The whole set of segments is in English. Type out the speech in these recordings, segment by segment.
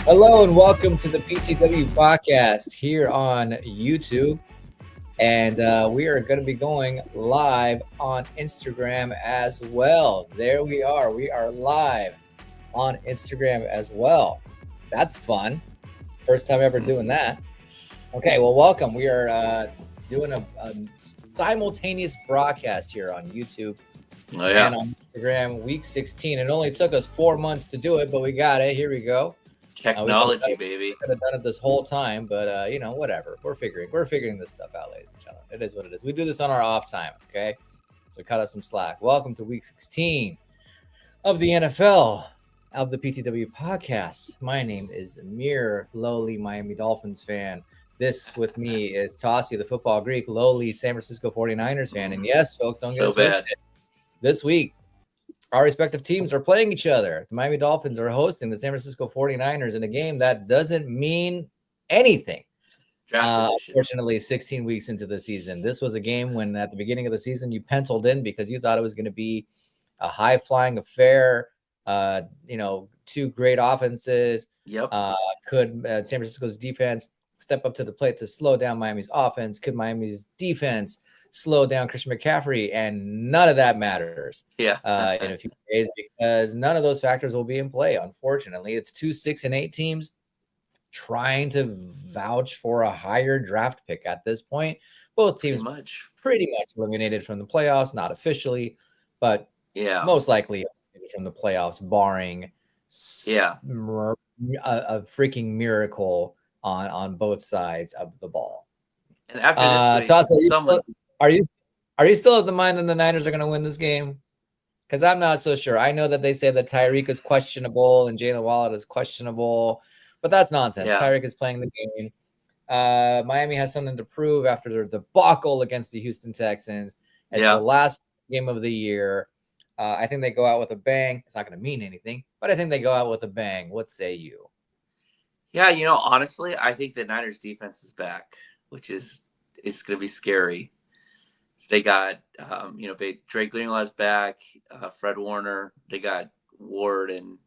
Hello and welcome to the PTW podcast here on YouTube. And we are going to be going live on Instagram as well. There we are. We are live on Instagram as well. That's fun. First time ever doing that. Okay, well, welcome. We are doing a simultaneous broadcast here on YouTube and on Instagram week 16. It only took us 4 months to do it, but we got it. Here we go. Technology, baby. We could have done it this whole time, but whatever. We're figuring this stuff out, ladies and gentlemen. It is what it is. We do this on our off time, okay? So cut us some slack. Welcome to week 16 of the NFL of the PTW podcast. My name is Amir, lowly Miami Dolphins fan. This with me is Tossie, the football Greek, lowly San Francisco 49ers fan. And yes, folks, don't get it twisted. This week, our respective teams are playing each other. The Miami Dolphins are hosting the San Francisco 49ers in a game that doesn't mean anything. Unfortunately, 16 weeks into the season. This was a game when at the beginning of the season you penciled in because you thought it was going to be a high-flying affair. Two great offenses. Yep. Could San Francisco's defense step up to the plate to slow down Miami's offense? Could Miami's defense slow down Christian McCaffrey? And none of that matters in a few days because none of those factors will be in play. Unfortunately, it's 2, 6, and 8 teams trying to vouch for a higher draft pick at this point. Both teams pretty much eliminated from the playoffs, not officially, but most likely from the playoffs, barring a freaking miracle on both sides of the ball. And after this week, are you still of the mind that the Niners are going to win this game? Because I'm not so sure. I know that they say that Tyreek is questionable and Jalen Waddle is questionable, but that's nonsense. Tyreek is playing the game. Miami has something to prove after their debacle against the Houston Texans. It's the last game of the year. I think they go out with a bang. It's not going to mean anything, but I think they go out with a bang. What say you? Yeah, honestly, I think the Niners defense is back, which is it's going to be scary. So they got, Drake Greenlaw's back, Fred Warner. They got Ward and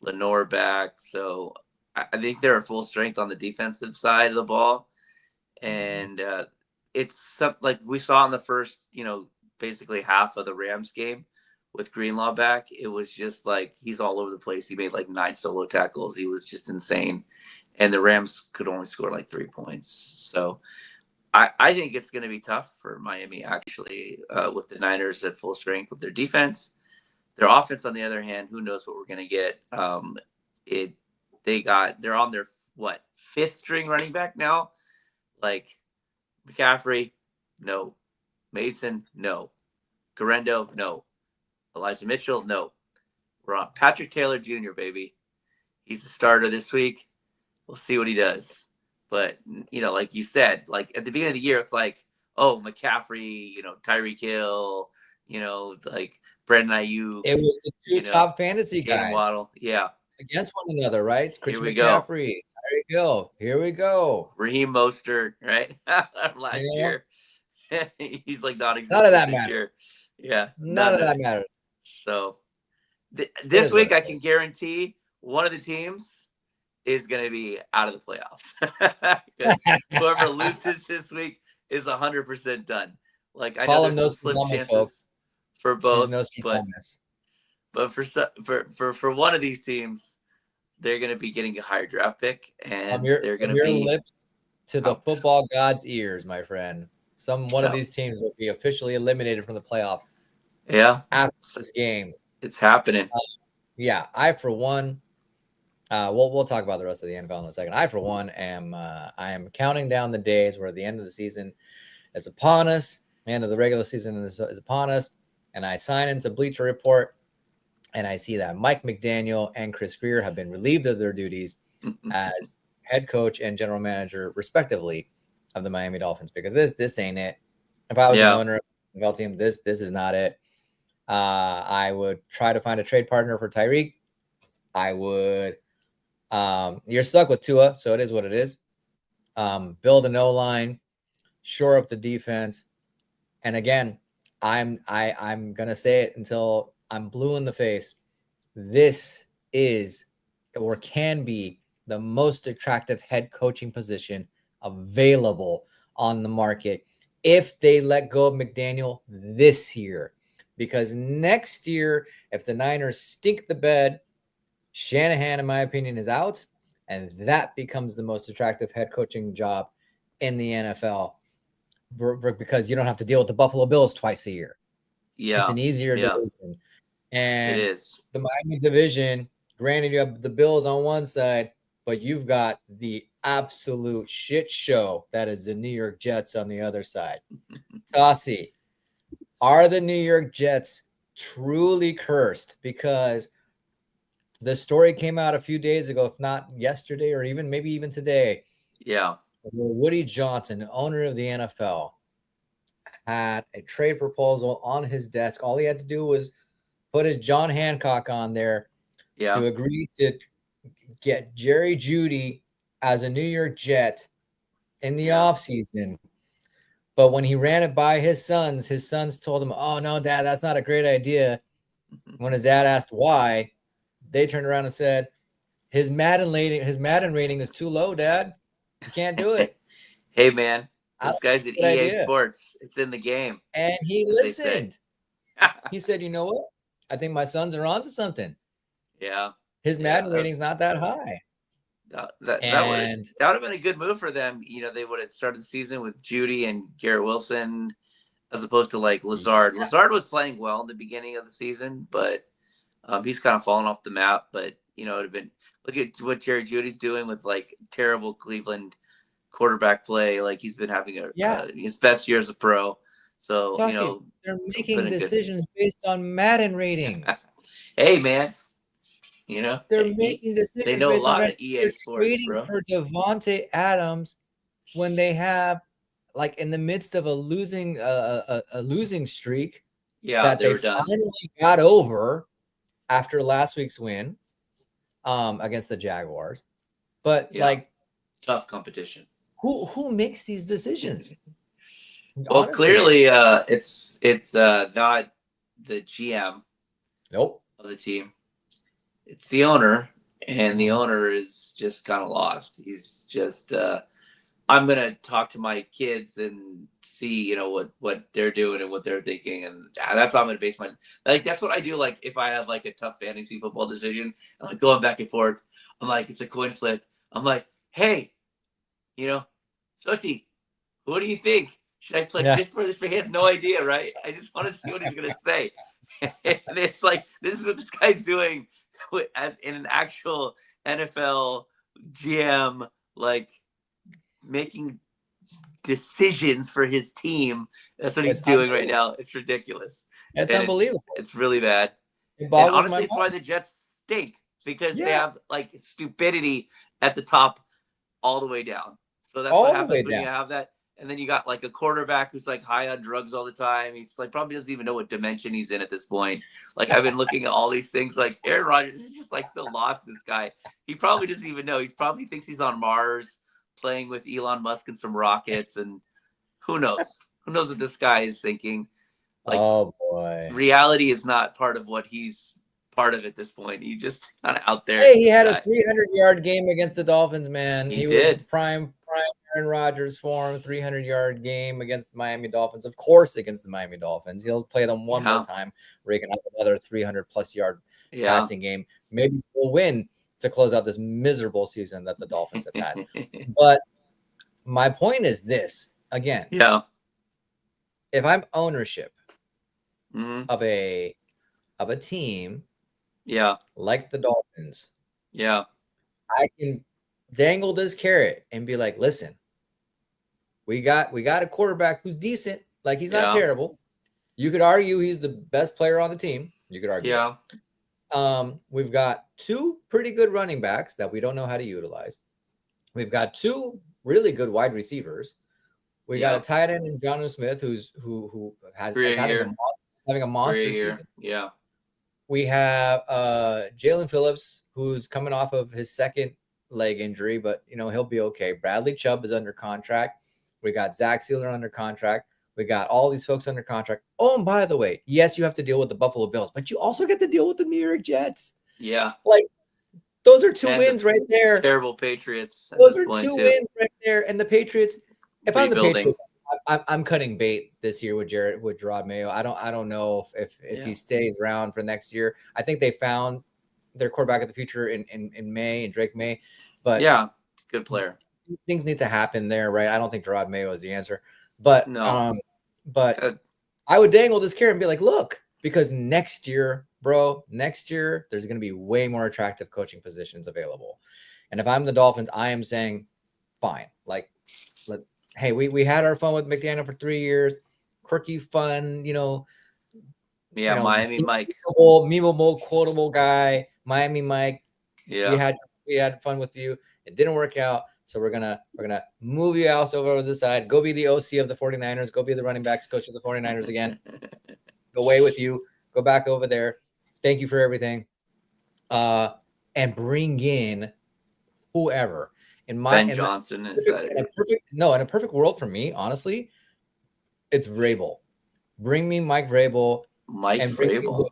Lenore back. So I think they're at full strength on the defensive side of the ball. And it's something like we saw in the first, basically half of the Rams game with Greenlaw back. It was just like he's all over the place. He made like 9 solo tackles. He was just insane. And the Rams could only score like 3 points. So I think it's going to be tough for Miami, actually, with the Niners at full strength with their defense. Their offense, on the other hand, who knows what we're going to get. They're on their, 5th string running back now? Like McCaffrey, no. Mason, no. Garendo, no. Elijah Mitchell, no. We're on Patrick Taylor Jr., baby. He's the starter this week. We'll see what he does. But, like you said, like at the beginning of the year, it's like, oh, McCaffrey, Tyreek Hill, like Brandon Ayuk. It was the two top fantasy guys. Waddle. Yeah. Against one another, right? Christian McCaffrey, Tyreek Hill. Here we go. Raheem Mostert, right? Last year. He's like not existent. None of that matters. Year. Yeah. None of that matters. So this week, I can guarantee one of the teams is going to be out of the playoffs. Because whoever loses this week is 100% done. Like I know there's slim chances folks. For both, but for one of these teams, they're going to be getting a higher draft pick, and they're going to be lips to the football god's ears, my friend. One of these teams will be officially eliminated from the playoffs. Yeah, after this game, it's happening. I for one. We'll talk about the rest of the NFL in a second. I, for one, I am counting down the days where the end of the season is upon us. The end of the regular season is upon us. And I sign into Bleacher Report, and I see that Mike McDaniel and Chris Greer have been relieved of their duties as head coach and general manager, respectively, of the Miami Dolphins. Because this ain't it. If I was an owner of the NFL team, this is not it. I would try to find a trade partner for Tyreek. I would. You're stuck with Tua, so it is what it is. Build an O-line, shore up the defense, and again, I'm gonna say it until I'm blue in the face. This is or can be the most attractive head coaching position available on the market if they let go of McDaniel this year. Because next year, if the Niners stink the bed, Shanahan, in my opinion, is out, and that becomes the most attractive head coaching job in the NFL because you don't have to deal with the Buffalo Bills twice a year. Yeah. It's an easier division. And it is. The Miami division, granted, you have the Bills on one side, but you've got the absolute shit show that is the New York Jets on the other side. Tossie, are the New York Jets truly cursed? Because the story came out a few days ago, if not yesterday or maybe even today. Yeah. Woody Johnson, owner of the NFL, had a trade proposal on his desk. All he had to do was put his John Hancock on there to agree to get Jerry Jeudy as a New York Jet in the offseason. But when he ran it by his sons told him, "Oh, no, Dad, that's not a great idea." When his dad asked why, they turned around and said, his Madden rating is too low, Dad. You can't do it. Hey, man, this guy's at EA Sports. It's in the game. And he listened. He said, "You know what? I think my sons are onto something." Yeah. His Madden rating's not that high. That would have been a good move for them. They would have started the season with Jeudy and Garrett Wilson as opposed to like Lazard. Yeah. Lazard was playing well in the beginning of the season, but he's kind of fallen off the map. But it would have been, look at what Jerry Jeudy's doing with like terrible Cleveland quarterback play. Like he's been having his best year as a pro. So they're making decisions based on Madden ratings. Hey, man. They're making decisions. They know a lot of EA Sports, bro. For Devontae Adams when they have, like, in the midst of a losing streak, that they finally got over after last week's win against the Jaguars. But like, tough competition. Who makes these decisions? Well, honestly, clearly, it's not the GM. Nope. Of the team. It's the owner, and the owner is just kind of lost. He's just, I'm going to talk to my kids and see, what they're doing and what they're thinking. And that's how I'm going to base my, like, that's what I do. Like, if I have like a tough fantasy football decision, I'm like going back and forth. I'm like, it's a coin flip. I'm like, hey, Soti, what do you think? Should I play this for this? He has no idea, right? I just want to see what he's going to say. And it's like, this is what this guy's doing as in an actual NFL GM, like making decisions for his team. That's what he's doing right now. It's ridiculous. It's unbelievable. It's really bad. And honestly, it's why the Jets stink, because they have like stupidity at the top all the way down. So that's what happens when you have that. And then you got like a quarterback who's like high on drugs all the time. He's like probably doesn't even know what dimension he's in at this point. Like I've been looking at all these things. Like Aaron Rodgers is just like so lost. This guy, he probably doesn't even know. He probably thinks he's on Mars playing with Elon Musk and some rockets. And who knows? Who knows what this guy is thinking? Like, oh boy, reality is not part of what he's part of at this point. He just kind of out there. Hey, he had a 300-yard game against the Dolphins, man. He did. Was prime Aaron Rodgers form, 300-yard game against the Miami Dolphins. Of course, against the Miami Dolphins. He'll play them one more time, raking up another 300-plus yard passing game. Maybe we'll win to close out this miserable season that the Dolphins have had. But my point is this, again. Yeah. If I'm ownership of a team, like the Dolphins, I can dangle this carrot and be like, listen, we got a quarterback who's decent. Like, he's not terrible. You could argue he's the best player on the team. You could argue. We've got two pretty good running backs that we don't know how to utilize. We've got two really good wide receivers. We got a tight end in Jonnu Smith, who's having a monster season. Yeah. We have Jalen Phillips, who's coming off of his second leg injury, but he'll be okay. Bradley Chubb is under contract. We got Zach Sealer under contract. We got all these folks under contract. Oh, and by the way, yes, you have to deal with the Buffalo Bills, but you also get to deal with the New York Jets. Yeah. Like, Those are 2 And the wins right there. terrible Patriots at Those this are point 2 too. wins right there. And the Patriots, if I'm the Rebuilding. Patriots, I'm cutting bait this year with Gerard Mayo. I don't know if he stays around for next year. I think they found their quarterback of the future in May and Drake May, but yeah, good player. things need to happen there, right? I don't think Gerard Mayo is the answer, but No. but I would dangle this carrot and be like, look, because next year, bro, next year there's going to be way more attractive coaching positions available, and if I'm the Dolphins, I am saying, fine, like, hey, we had our fun with McDaniel for 3 years, quirky, fun, Yeah, Miami Mike, memeable, quotable guy, Miami Mike. Yeah, we had fun with you. It didn't work out. So we're gonna move you out over to the side. Go be the OC of the 49ers. Go be the running backs coach of the 49ers again. Go away with you. Go back over there. Thank you for everything. And bring in whoever. Ben Johnson is that in a perfect world for me, honestly, it's Vrabel. Bring me Mike Vrabel. Mike and Vrabel.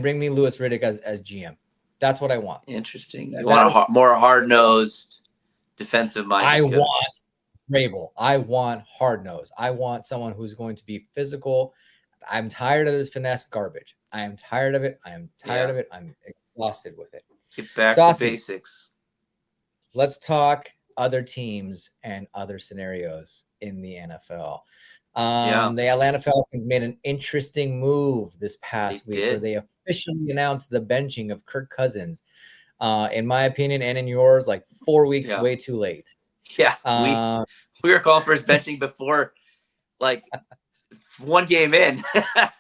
Bring me Louis Riddick as GM. That's what I want. Interesting. You want a more hard-nosed, defensive-minded I coach. want Vrabel. I want hard-nosed. I want someone who's going to be physical. I'm tired of this finesse garbage. I am tired of it. I am tired of it. I'm exhausted with it. Get back to basics. Let's talk other teams and other scenarios in the NFL. The Atlanta Falcons made an interesting move this past week where they officially announced the benching of Kirk Cousins. In my opinion, and in yours, like 4 weeks way too late. Yeah, we were calling for his benching before, like, one game in.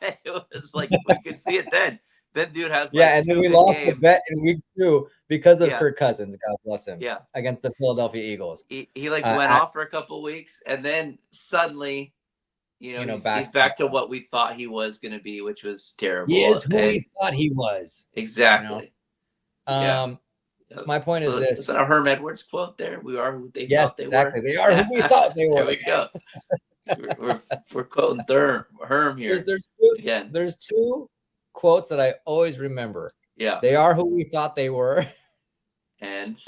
It was like we could see it then. That dude has and then we lost the bet in week 2 because of Kirk Cousins. God bless him. Yeah, against the Philadelphia Eagles. He went off for a couple of weeks, and then suddenly, he's back to what we thought he was going to be, which was terrible. He is who we thought he was. Exactly. My point is this: is that a Herm Edwards quote? There, we are who they thought they exactly. were. They are who we thought they were. There we go. we're quoting Herm here. There's 2 quotes that I always remember. Yeah, they are who we thought they were, and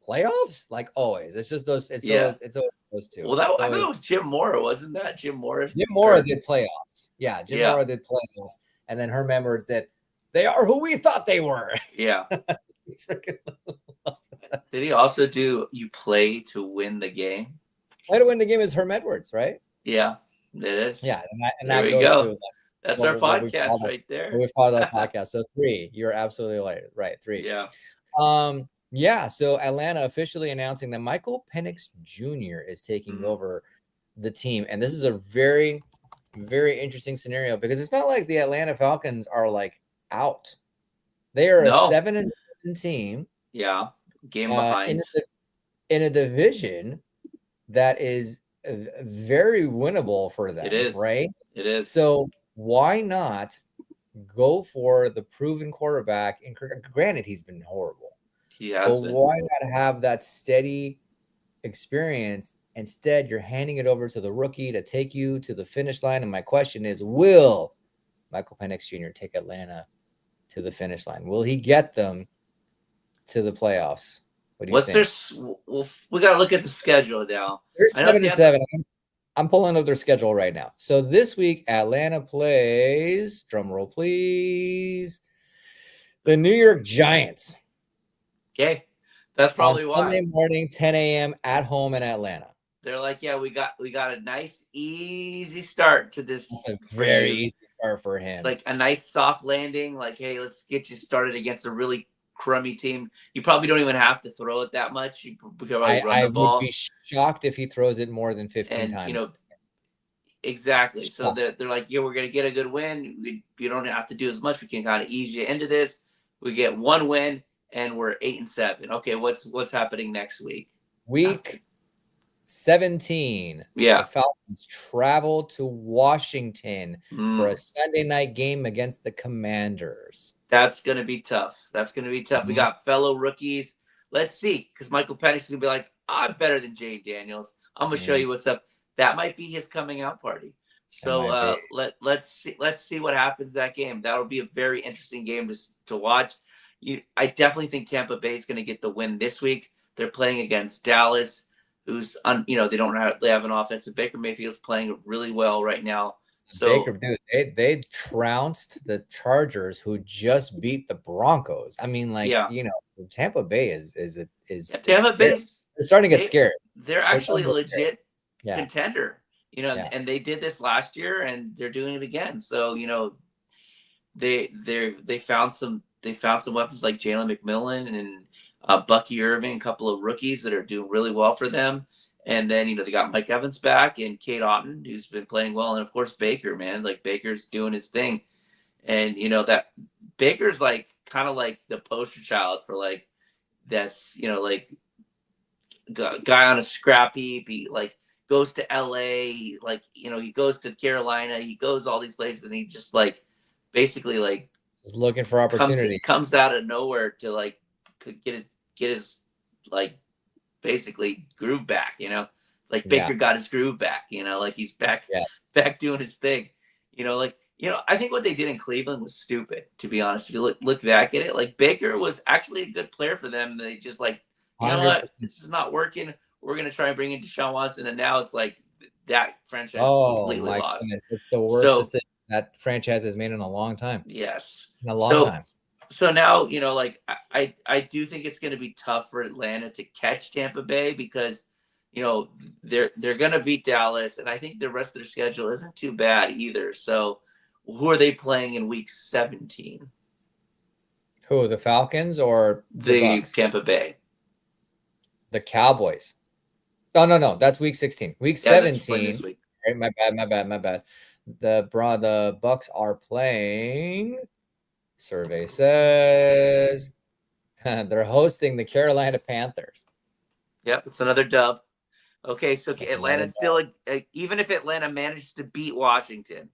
playoffs, like always. It's just those. It's always those 2. Well, I thought it was Jim Mora, wasn't that Jim Mora? Jim Mora did playoffs. Yeah, Jim Mora did playoffs, and then Herm Edwards said, "They are who we thought they were." Yeah. Did he also do "You play to win the game"? Play to win the game is Herm Edwards, right? Yeah, it is. Yeah, and there that we goes go. To, like, that's our podcast right there. We follow that podcast. So 3. You're absolutely right. 3. Yeah. So Atlanta officially announcing that Michael Penix Jr. is taking over the team, and this is a very, very interesting scenario because it's not like the Atlanta Falcons are like out. They are a 7-7 team. Yeah, game behind in a division that is very winnable for them. It is, right? It is. So why not go for the proven quarterback? And granted, he's been horrible. He has been. Why not have that steady experience? Instead, you're handing it over to the rookie to take you to the finish line. And my question is, will Michael Penix Jr. take Atlanta to the finish line? Will he get them to the playoffs? What do you think? We got to look at the schedule now. They're 7-7. I'm pulling up their schedule right now. So this week, Atlanta plays, drum roll please, the New York Giants. Okay. That's probably why. Sunday morning, 10 a.m. at home in Atlanta. They're like, yeah, we got a nice, easy start to this. It's a very easy start for him. It's like a nice soft landing. Like, hey, let's get you started against a really crummy team. You probably don't even have to throw it that much. You could probably run the ball. I would be shocked if he throws it more than 15 times. Exactly. So they're like, yeah, we're going to get a good win. You don't have to do as much. We can kind of ease you into this. We get 1 win. And we're 8-7. Okay, what's happening next week? Week 17. Yeah. The Falcons travel to Washington for a Sunday night game against the Commanders. That's going to be tough. We got fellow rookies. Let's see, because Michael Penix is going to be like, I'm better than Jay Daniels. I'm going to show you what's up. That might be his coming out party. So let's see what happens that game. That'll be a very interesting game to watch. I definitely think Tampa Bay is going to get the win this week. They're playing against Dallas, who's they have an offensive. Baker Mayfield's playing really well right now. Baker, So dude, they trounced the Chargers, who just beat the Broncos. I mean, like, yeah, Tampa Bay is yeah, is Tampa scary. Bay's They're starting to get they scared. they're They're actually starting a to get scared. legit Yeah, contender. yeah. And they did this last year, and they're doing it again. So they found some weapons like Jalen McMillan and Bucky Irving, a couple of rookies that are doing really well for them. And then they got Mike Evans back and Kate Otten, who's been playing well, and of course Baker, man, like Baker's doing his thing. And that Baker's like kind of like the poster child for like that's like guy on a scrappy be like goes to LA, like he goes to Carolina, he goes all these places, and he just like basically like Just looking for comes opportunity. comes out of nowhere to like get his like basically groove back. Like Yeah, Baker got his groove back. Like he's yeah. back doing his thing. I think what they did in Cleveland was stupid. To be honest, if you look back at it, like Baker was actually a good player for them. They just like, you know what, 100%. this is not working. We're gonna try and bring in Deshaun Watson, and now it's like that franchise is Oh completely my lost. goodness, it's the worst So decision that franchise has made in a long time. yes, In a long so time. so now like I do think it's going to be tough for Atlanta to catch Tampa Bay because they're going to beat Dallas, and I think the rest of their schedule isn't too bad either. So who are they playing in week 17? Who, the Falcons or the The Bucks? Tampa Bay. The Cowboys. Oh, no, that's week 16. Week Yeah, that's playing this 17. week. Right, my bad. The Bucks are playing. Survey says they're hosting the Carolina Panthers. Yep, it's another dub. Okay, so That's another Atlanta's still even if Atlanta manages to beat Washington,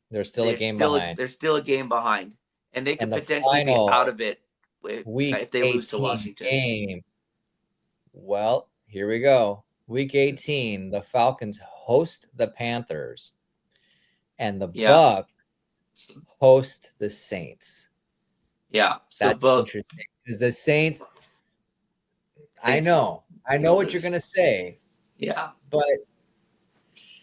They're still a game behind. they're still a game behind, and they could And the potentially be out final of it week if they lose to 18 Washington. game. Well, here we go. Week 18, the Falcons host the Panthers, and the Bucks host the Saints. Yeah, so that's both interesting because the Saints. I know what you're gonna say. Yeah, but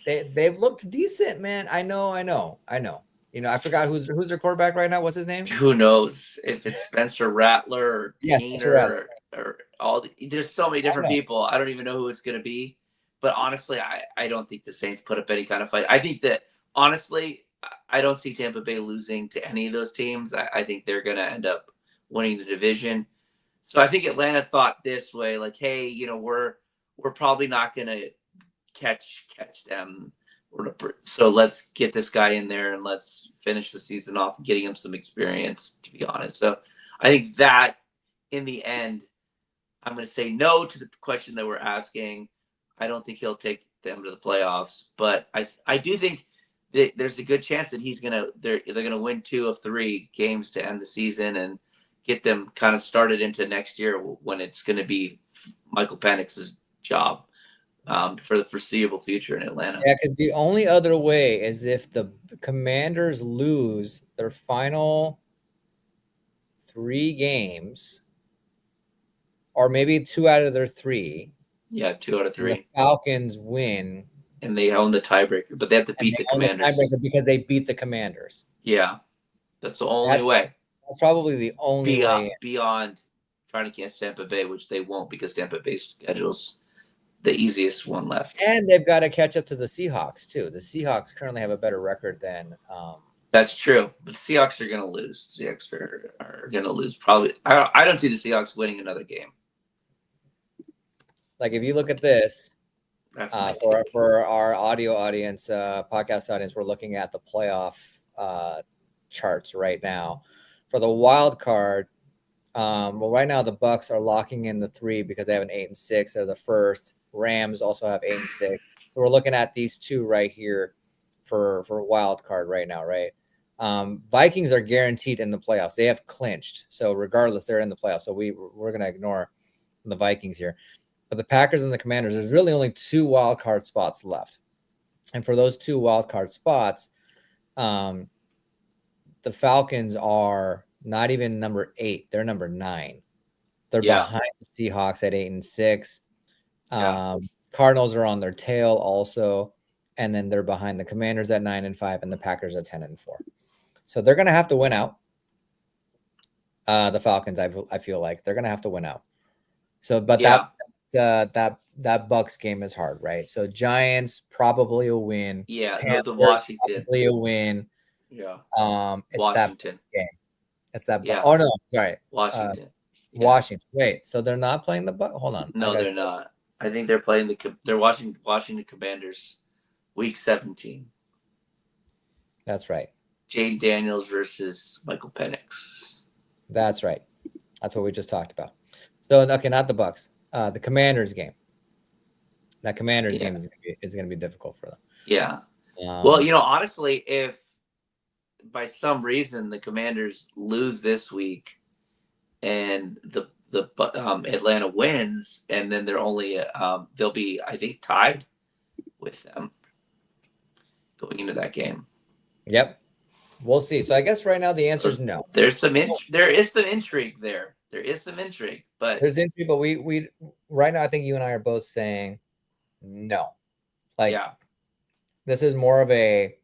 they've looked decent, man. I know. I forgot who's their quarterback right now. What's his name? Who knows if it's Spencer Rattler or Yes, Keener or all there's so many different people. I don't even know who it's going to be. But honestly, I don't think the Saints put up any kind of fight. I think that honestly, I don't see Tampa Bay losing to any of those teams. I think they're going to end up winning the division. So I think Atlanta thought this way, like, hey, we're probably not going to catch them. So let's get this guy in there and let's finish the season off getting him some experience, to be honest. So I think that in the end, I'm going to say no to the question that we're asking. I don't think he'll take them to the playoffs, but I do think that there's a good chance that they're going to win 2 of 3 games to end the season and get them kind of started into next year when it's going to be Michael Penix's job. For the foreseeable future in Atlanta. Yeah, because the only other way is if the Commanders lose their final 3 games, or maybe 2 out of their 3. Yeah, 2 out of 3. And the Falcons win, and they own the tiebreaker, but they have to beat the Commanders. Because they beat the Commanders. Yeah, that's the only way. That's probably the only way. Beyond trying to catch Tampa Bay, which they won't because Tampa Bay's schedule's the easiest one left. And they've got to catch up to the Seahawks too. The Seahawks currently have a better record than. That's true, but the Seahawks are going to lose. The Seahawks are going to lose. Probably, I don't see the Seahawks winning another game. Like if you look at this, that's for our audio audience, podcast audience, we're looking at the playoff charts right now. For the wild card, well, right now the Bucks are locking in the 3 because they have an 8-6. They're the first. Rams also have 8-6. So we're looking at these 2 right here for wild card right now, right? Vikings are guaranteed in the playoffs. They have clinched. So regardless, they're in the playoffs. So we're going to ignore the Vikings here. But the Packers and the Commanders, there's really only 2 wild card spots left. And for those 2 wild card spots, the Falcons are not even number 8. They're number 9. They're Yeah. behind the Seahawks at 8-6. Yeah. Cardinals are on their tail also, and then they're behind the Commanders at 9-5 and the Packers at 10-4. So they're going to have to win out. The Falcons, I feel like they're going to have to win out. So, but that Bucks game is hard, right? So Giants probably a win. Yeah, the Panthers Washington. probably a win. Yeah. It's Washington. that game. It's that. Yeah. Oh no, sorry. Washington. Yeah. Washington. Wait, so they're not playing the Bucks? Hold on. No, they're not. I think they're playing they're Washington Commanders, Week 17. That's right. Jane Daniels versus Michael Penix. That's right. That's what we just talked about. So okay, not the Bucks. The Commanders game. That Commanders game is going to be difficult for them. Yeah. Well, honestly, if by some reason the Commanders lose this week, and the Atlanta wins, and then they're only they'll be, I think, tied with them going into that game. Yep. We'll see. So I guess right now the answer is no. There is some intrigue there. There is some intrigue, but there's intrigue. But we right now I think you and I are both saying no. Like, this is more of a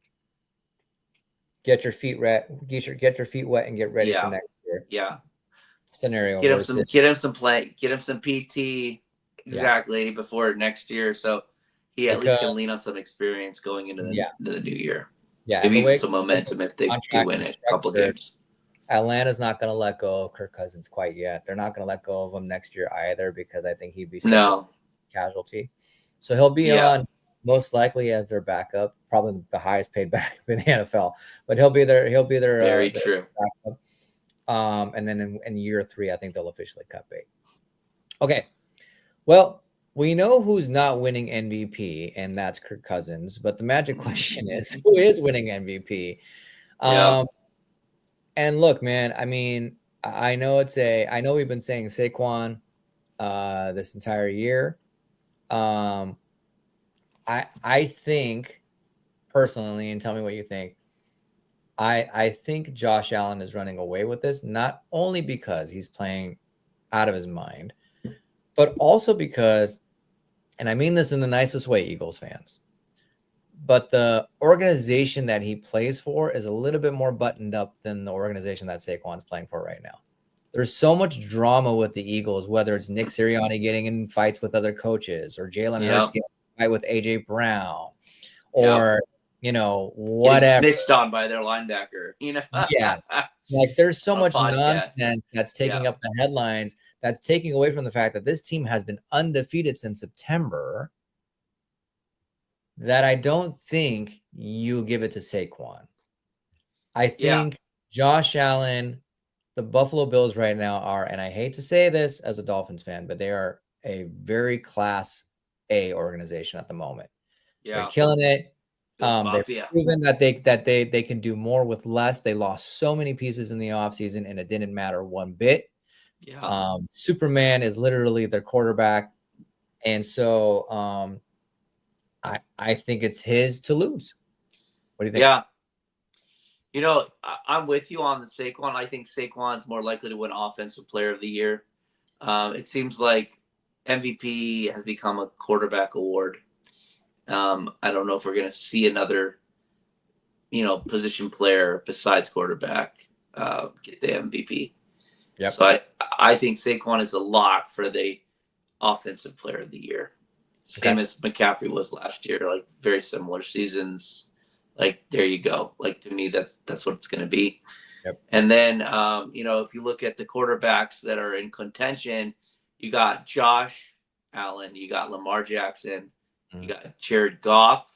get your feet wet and get ready for next year. Yeah. Scenario. Get him some play. Get him some PT exactly before next year, so he at least can lean on some experience going into the new year. Yeah, maybe even some momentum if they do win a couple games. Atlanta's not going to let go of Kirk Cousins quite yet. They're not going to let go of him next year either, because I think he'd be such a casualty. So he'll be on most likely as their backup, probably the highest paid backup in the NFL. But he'll be there. Very true. Backup. And then in year 3, I think they'll officially cut bait. Okay. Well, we know who's not winning MVP, and that's Kirk Cousins. But the magic question is, who is winning MVP? And look, man, I mean, I know we've been saying Saquon this entire year. I think personally, and tell me what you think, I think Josh Allen is running away with this, not only because he's playing out of his mind, but also because, and I mean this in the nicest way, Eagles fans, but the organization that he plays for is a little bit more buttoned up than the organization that Saquon's playing for right now. There's so much drama with the Eagles, whether it's Nick Sirianni getting in fights with other coaches, or Jalen Hurts getting in a fight with AJ Brown, or whatever. Getting snitched on by their linebacker, like there's so much nonsense that's taking up the headlines, that's taking away from the fact that this team has been undefeated since September, that I don't think you give it to Saquon. I think Josh Allen, the Buffalo Bills right now are, and I hate to say this as a Dolphins fan, but they are a very Class A organization at the moment. They're killing it. They've proven that they can do more with less. They lost so many pieces in the offseason, and it didn't matter one bit. Superman is literally their quarterback, and so I think it's his to lose. What do you think? I'm with you on the Saquon. I think Saquon's more likely to win Offensive Player of the Year. It seems like MVP has become a quarterback award. I don't know if we're going to see another, position player besides quarterback get the MVP. So I think Saquon is a lock for the Offensive Player of the Year. Same as McCaffrey was last year, like very similar seasons. Like, there you go. Like, to me, that's what it's going to be. And then, if you look at the quarterbacks that are in contention, you got Josh Allen, you got Lamar Jackson, you got Jared Goff.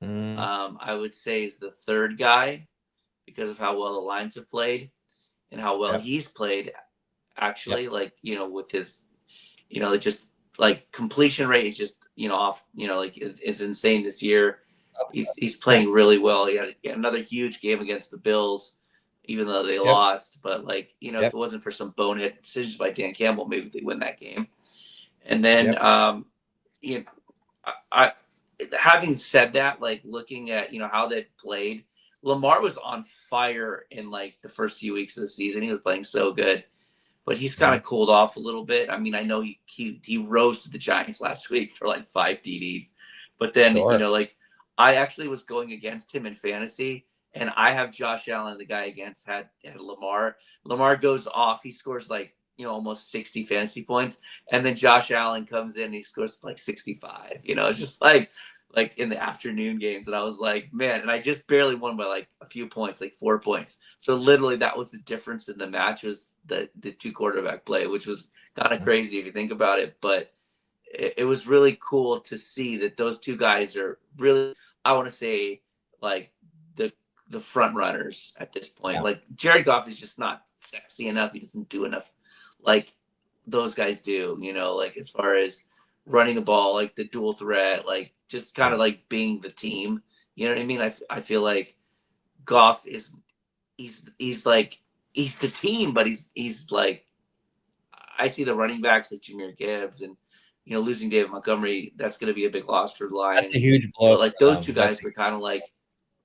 I would say is the third guy because of how well the Lions have played and how well he's played. Actually, with his, just like completion rate is just off. Is insane this year. He's playing really well. He had another huge game against the Bills, even though they lost. But if it wasn't for some bonehead decisions by Dan Campbell, maybe they win that game. And then, I having said that, looking at how they've played, Lamar was on fire in like the first few weeks of the season. He was playing so good, but he's kind Yeah, of cooled off a little bit. I mean, I know he roasted the Giants last week for like 5 TDs, but then sure. like I actually was going against him in fantasy, and I have Josh Allen, the guy against had Lamar. Lamar goes off, he scores like almost 60 fantasy points, and then Josh Allen comes in, and he scores like 65. It's just like in the afternoon games, and I was like, man, and I just barely won by like a few points, like 4 points. So literally, that was the difference in the match, was the two quarterback play, which was kind of crazy if you think about it. But it was really cool to see that those two guys are really, I want to say, like the the front runners at this point. Yeah, Like Jared Goff is just not sexy enough. He doesn't do enough like those guys do. Like as far as running the ball, like the dual threat, like just kind yeah, of like being the team. You know what I mean? I feel like Goff is he's like he's the team, but he's like I see the running backs like Jameer Gibbs and losing David Montgomery. That's going to be a big loss for the that's a Lions. huge blow But for like those them. two That's guys are kind of like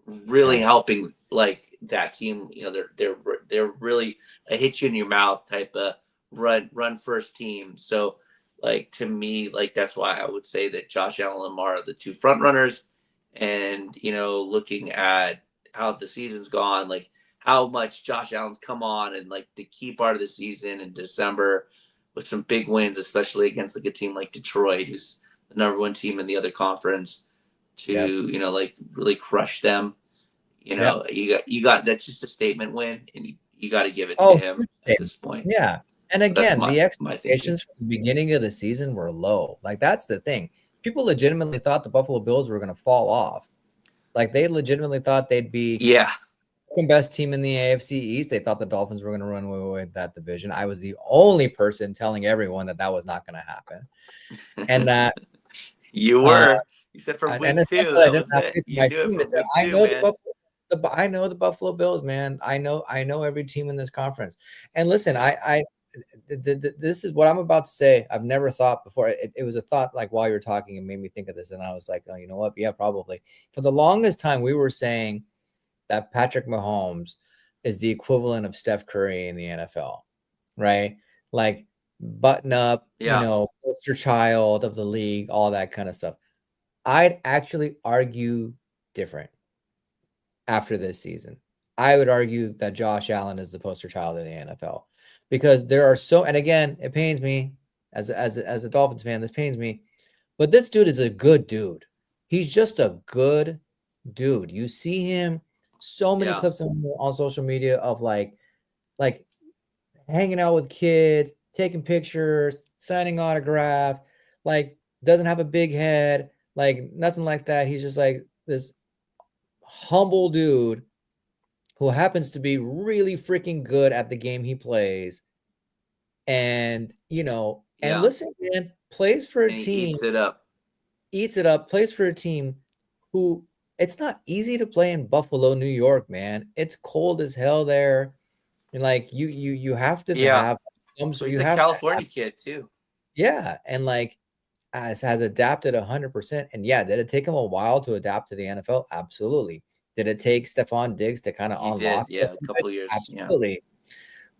really yeah, helping like that team. They're really a hit you in your mouth type of run first team. So like to me, like that's why I would say that Josh Allen and Lamar are the two front runners. And looking at how the season's gone, like how much Josh Allen's come on and like the key part of the season in December with some big wins, especially against like a team like Detroit, who's the number one team in the other conference, to yep, like really crush them. yep. You got that's just a statement win, and you got to give it to Oh, him huge at statement. this point. Yeah. And So that's again, my the my thinking. expectations from the beginning of the season were low. Like that's the thing. People legitimately thought the Buffalo Bills were going to fall off. Like they legitimately thought they'd be Yeah, the best team in the AFC East. They thought the Dolphins were going to run away with that division. I was the only person telling everyone that that was not going to happen, and that you uh, were. You said from and week it's not two, that I that didn't was have it. faith in You my knew it team. It's from that week I two, know the man. Buffalo. I know the Buffalo Bills, man. I know every team in this conference. And listen, this is what I'm about to say. I've never thought before. It was a thought like while you were talking, it made me think of this, and I was like, oh, you know what? Yeah, probably. For the longest time, we were saying that Patrick Mahomes is the equivalent of Steph Curry in the NFL, right? Like button up, Yeah, poster child of the league, all that kind of stuff. I'd actually argue different after this season. I would argue that Josh Allen is the poster child of the NFL because there are so, and again, it pains me as a Dolphins fan, this pains me, but this dude is a good dude. He's just a good dude. You see him so many yeah, clips on social media of like hanging out with kids, taking pictures, signing autographs, like doesn't have a big head, like nothing like that. He's just like this humble dude who happens to be really freaking good at the game he plays. And yeah. listen, man, plays for a And he team, eats it up. eats it up, plays for a team who it's not easy to play in Buffalo, New York, man. It's cold as hell there. And like you have to Yeah. have some Well, sort he's you a have to have California kid too. yeah, and like has adapted 100%. And yeah, did it take him a while to adapt to the NFL? Absolutely. Did it take Stephon Diggs to kind of He did. unlock Yeah, a something good? couple years. Yeah. Absolutely.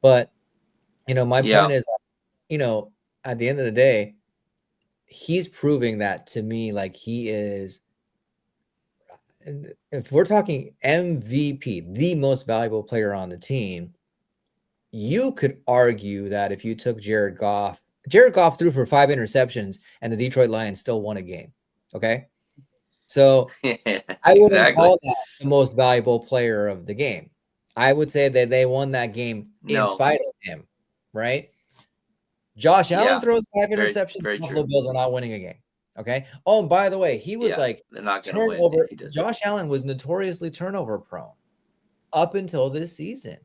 But my point Yeah. is, at the end of the day, he's proving that to me, like he is. And if we're talking MVP, the most valuable player on the team, you could argue that if you took Jared Goff threw for 5 interceptions and the Detroit Lions still won a game. Okay. So I wouldn't Exactly. call that the most valuable player of the game. I would say that they won that game in No. spite of him, right? Josh Allen Yeah. throws 5 Very, interceptions, very the Buffalo true. Bills are not winning a game. Okay. Oh, and by the way, he was Yeah. like They're not going to win if turnover. he does that. Josh Allen was notoriously turnover prone up until this season.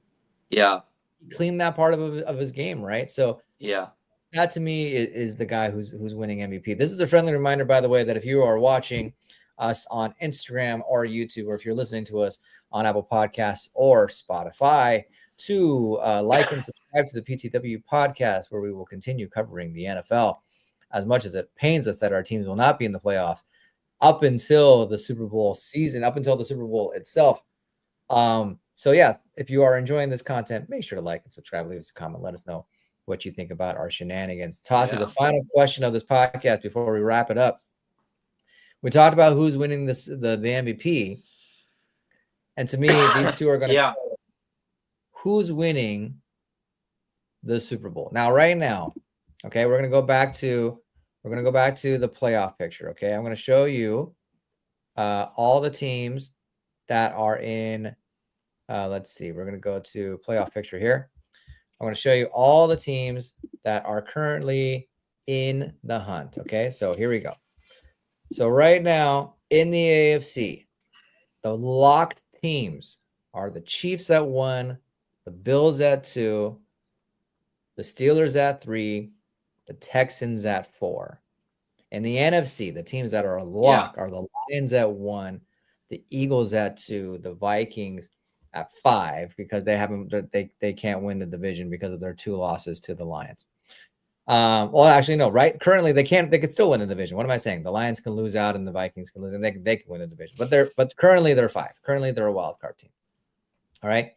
Yeah. He cleaned that part of his game, right? So Yeah. that to me is the guy who's winning MVP. This is a friendly reminder, by the way, that if you are watching us on Instagram or YouTube, or if you're listening to us on Apple Podcasts or Spotify, to like and subscribe to the PTW podcast, where we will continue covering the NFL. As much as it pains us that our teams will not be in the playoffs up until the Super Bowl season, up until the Super Bowl itself, So yeah, if you are enjoying this content, make sure to like and subscribe, leave us a comment, let us know what you think about our shenanigans. Tossie, the Yeah. final question of this podcast before we wrap it up. We talked about who's winning the MVP. And to me, these two are going to Yeah. who's winning the Super Bowl. Now, right now, okay, we're going to go back to the playoff picture, okay? I'm going to show you all the teams that are in let's see. We're going to go to playoff picture here. I'm going to show you all the teams that are currently in the hunt, okay? So, here we go. So, right now in the AFC, the locked teams are the Chiefs at 1, the Bills at 2, the Steelers at 3, the Texans at 4. In the NFC, the teams that are a lock are the Lions at 1, the Eagles at 2, the Vikings at 5 because they can't win the division because of their 2 losses to the Lions. Well, actually, no, right? Currently, they could still win the division. What am I saying? The Lions can lose out and the Vikings can lose, and they can win the division. But currently they're 5. Currently, they're a wild card team. All right.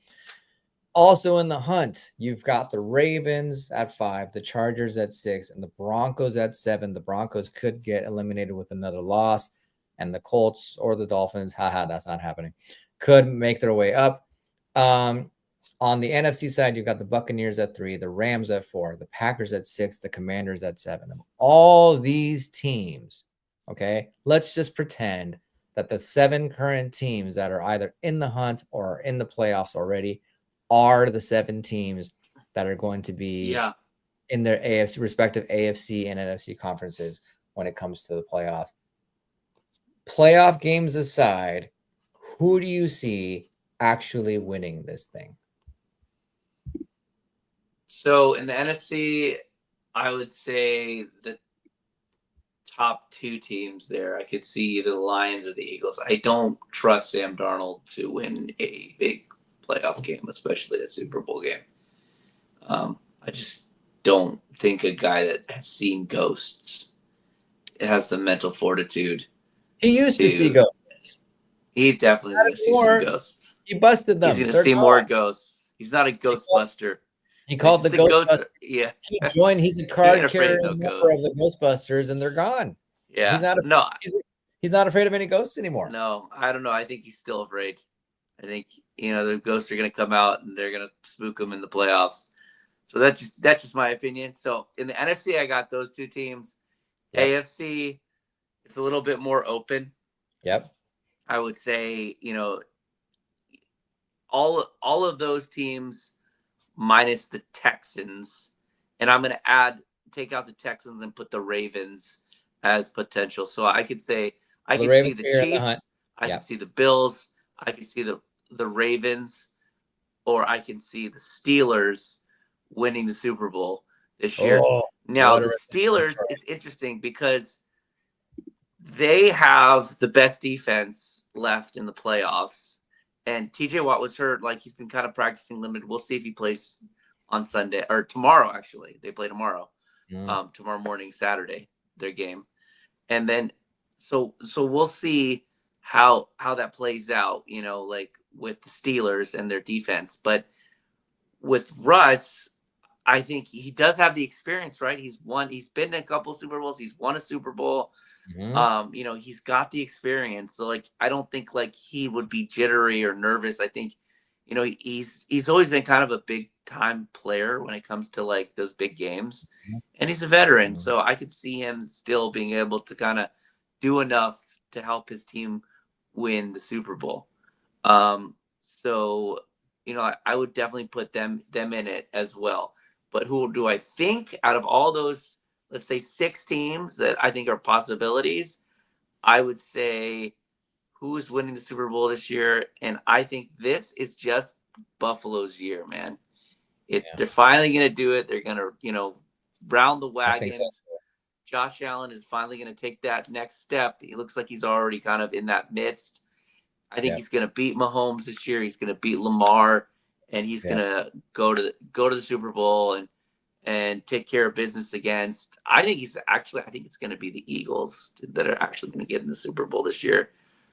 Also in the hunt, you've got the Ravens at 5, the Chargers at 6, and the Broncos at 7. The Broncos could get eliminated with another loss, and the Colts or the Dolphins, that's not happening, could make their way up. On the NFC side, you've got the Buccaneers at 3, the Rams at 4, the Packers at 6, the Commanders at 7. Of all these teams, okay, let's just pretend that the 7 current teams that are either in the hunt or are in the playoffs already are the 7 teams that are going to be in their respective AFC and NFC conferences when it comes to the playoffs. Playoff games aside, who do you see actually winning this thing? So in the NFC, I would say the top 2 teams there. I could see either the Lions or the Eagles. I don't trust Sam Darnold to win a big playoff game, especially a Super Bowl game. I just don't think a guy that has seen ghosts has the mental fortitude. He used to see ghosts. He's definitely going to see some ghosts. He busted them. He's going to see more ghosts. He's not a Ghostbuster. He called the Ghostbusters. Yeah. He joined. He's a card carrying member of the Ghostbusters, and they're gone. Yeah. He's not afraid of any ghosts anymore. No, I don't know. I think he's still afraid. I think the ghosts are going to come out and they're going to spook him in the playoffs. So that's just my opinion. So in the NFC, I got those 2 teams. Yep. AFC, it's a little bit more open. Yep. I would say all of those teams minus the Texans, and I'm going to take out the Texans and put the Ravens as potential. So I could say I could see the Chiefs, I could see the Bills, I could see the Ravens, or I can see the Steelers winning the Super Bowl this year. Now the Steelers, it's interesting because they have the best defense left in the playoffs. And TJ Watt was hurt. Like, he's been kind of practicing limited. We'll see if he plays on Sunday or tomorrow. Actually, they play tomorrow. Tomorrow morning, Saturday, their game. And then, so we'll see how that plays out. Like with the Steelers and their defense. But with Russ, I think he does have the experience, right? He's been in a couple of Super Bowls. He's won a Super Bowl. Mm-hmm. He's got the experience. So I don't think he would be jittery or nervous. I think, he's always been kind of a big time player when it comes to those big games, and he's a veteran. Mm-hmm. So I could see him still being able to kind of do enough to help his team win the Super Bowl. So, I would definitely put them in it as well. But who do I think out of all those, let's say 6 teams that I think are possibilities, I would say who's winning the Super Bowl this year. And I think this is just Buffalo's year, man. They're finally going to do it. They're going to, round the wagons. So. Josh Allen is finally going to take that next step. He looks like he's already kind of in that midst. I think he's going to beat Mahomes this year. He's going to beat Lamar, and he's going to go to the Super Bowl and take care of business against. I think it's going to be the Eagles that are actually going to get in the Super Bowl this year.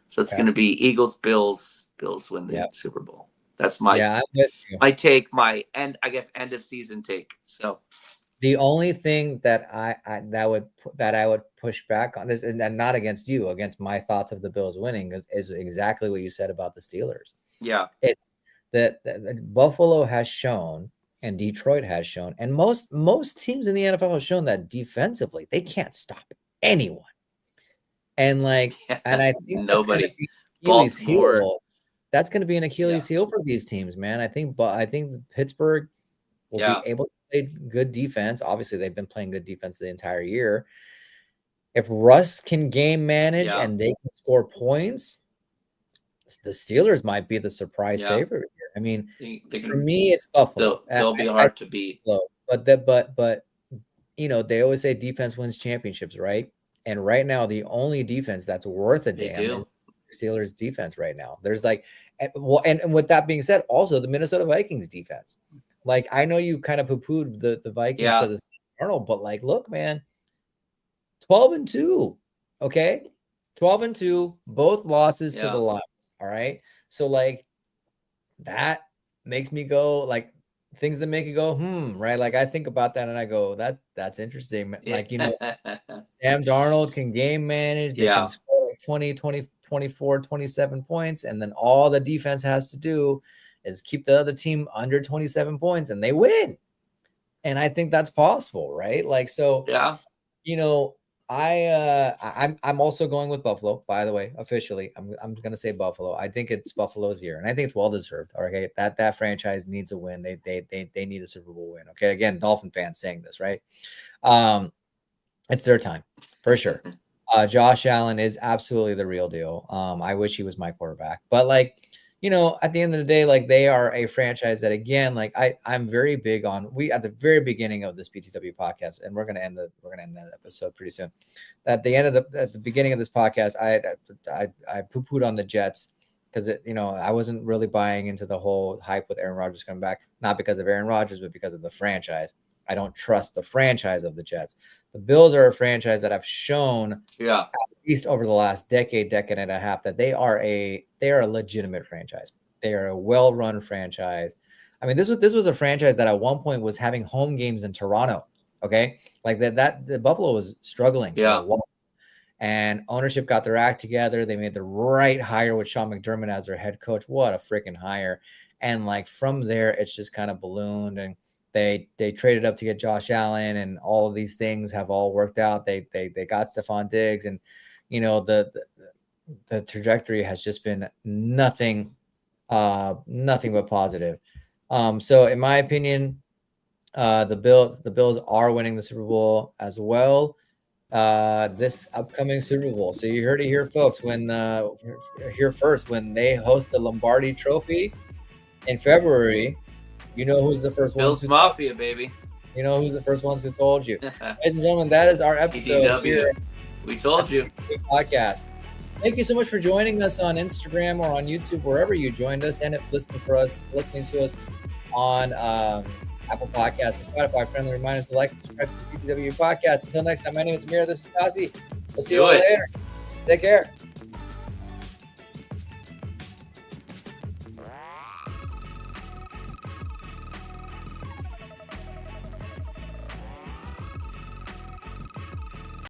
So it's going to be Eagles, Bills, Bills win the Yeah. Super Bowl. That's my Yeah, I'm with you. my take, my end, I guess, end of season take. So The only thing that I would push back on this, and not against you, against my thoughts of the Bills winning, is exactly what you said about the Steelers. yeah, It's that Buffalo has shown, and Detroit has shown, and most teams in the NFL have shown that defensively they can't stop anyone. And and I think that's going to nobody. be Achilles Baltimore, heel. That's going to be an yeah, Achilles heel for these teams, man. I think Pittsburgh will be yeah, able to play good defense. Obviously, they've been playing good defense the entire year. If Russ can game manage yeah, and they can score points, the Steelers might be the surprise yeah. favorite here. I mean, They for can. me, it's Buffalo. They'll be I hard to beat. Buffalo, but they always say defense wins championships, right? And right now, the only defense that's worth a They damn do. is Steelers defense right now. There's and with that being said, also the Minnesota Vikings defense. Like, I know you kind of poo-pooed the Vikings Yeah, because of Sam Darnold, but look, man, 12-2. Okay. 12-2, both losses to the yeah, Lions. All right. So that makes me go things that make you go, right? Like, I think about that and I go, that's interesting. yeah, Sam Darnold can game manage, they can yeah, score 20, 20, 24, 27 points, and then all the defense has to do is keep the other team under 27 points and they win. And I think that's possible, right? yeah. You know, I'm also going with Buffalo, by the way, officially. I'm gonna say Buffalo. I think it's Buffalo's year, and I think it's well deserved. Okay. That franchise needs a win. They need a Super Bowl win. Okay. Again, Dolphin fans saying this, right? It's their time for sure. Josh Allen is absolutely the real deal. I wish he was my quarterback, but at the end of the day, they are a franchise that, again, I'm very big on. We at the very beginning of this PTW podcast, and we're gonna end that episode pretty soon. At the beginning of this podcast, I poo-pooed on the Jets because I wasn't really buying into the whole hype with Aaron Rodgers coming back, not because of Aaron Rodgers, but because of the franchise. I don't trust the franchise of the Jets. The Bills are a franchise that have shown, Yeah, at least over the last decade and a half, that they are a legitimate franchise. They are a well-run franchise. I mean, this was a franchise that at one point was having home games in Toronto. Okay, the Buffalo was struggling for a yeah, while, and ownership got their act together. They made the right hire with Sean McDermott as their head coach. What a freaking hire! And from there, it's just kind of ballooned, and they traded up to get Josh Allen, and all of these things have all worked out. They got Stephon Diggs, and the trajectory has just been nothing but positive. So in my opinion, the Bills are winning the Super Bowl as well. This upcoming Super Bowl. So you heard it here, folks. Here first, when they host the Lombardi Trophy in February, you know who's the first ones Bills who Mafia, baby. you know who's the first ones who told you. Ladies and gentlemen, that is our episode PTW. here We told you. podcast. Thank you so much for joining us on Instagram or on YouTube, wherever you joined us, and listening to us on Apple Podcasts and Spotify. Friendly reminder to like and subscribe to the PTW podcast. Until next time, my name is Amir. This is Kazi. We'll see you all later. Take care.